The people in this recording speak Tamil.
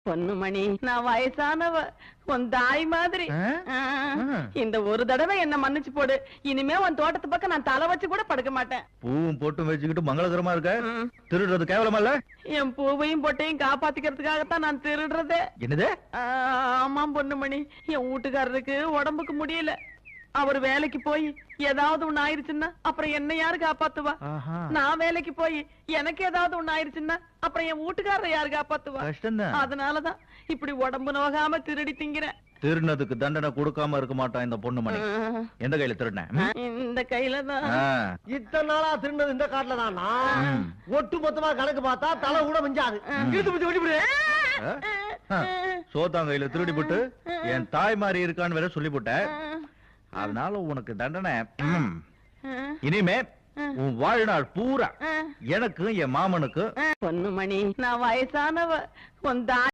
பொண்ணுமணி, நான் வயசானவ, உன் தாய் மாதிரி. இந்த ஒரு தடவை என்ன மன்னிச்சு போடு. இனிமே உன் தோட்டத்து பக்கம் நான் தலை வச்சு கூட படுக்க மாட்டேன். பூவும் போட்டும் வச்சுக்கிட்டு மங்களகரமா இருக்க. திருடுறது கேவலமா இல்ல? என் பூவையும் பொட்டையும் காப்பாத்திக்கிறதுக்காகத்தான் நான் திருடுறதே. என்னது? ஆமாம் பொண்ணுமணி, என் வீட்டுக்காரருக்கு உடம்புக்கு முடியல. அவர் வேலைக்கு போய் ஏதாவது ஒண்ணு ஆயிருச்சுன்னா அப்புறம் என்ன யாரு காப்பாத்துவா? நான் வேலைக்கு போய் எனக்கு ஏதாவது ஒண்ணு ஆயிருச்சுன்னா அப்புறம் என் வீட்டுக்காரரை யாரு காப்பாத்துவா? அதனாலதான் இப்படி உடம்பு நோகாம திருடி திங்கிறேன். திருடினதுக்கு தண்டனை கொடுக்காம இருக்க மாட்டான் இந்த பொண்ணு மணி. எந்த கையில திருடின? இந்த கையில தான். இத்தனை நாளா திருடினது இந்த காட்டுல தான். ஒட்டு மொத்தமா கணக்கு பார்த்தா தலை கூட மிஞ்சாது. சோத்தாங்கையில திருடி போட்டு என் தாய் மாதிரி இருக்கான்னு வேற சொல்லி போட்ட. அதனால உனக்கு தண்டனை இனிமே உன் வாழ்நாள் பூரா எனக்கு என் மாமனுக்கு. பொண்ணுமணி, நான் வயசானவ, உன் தாய்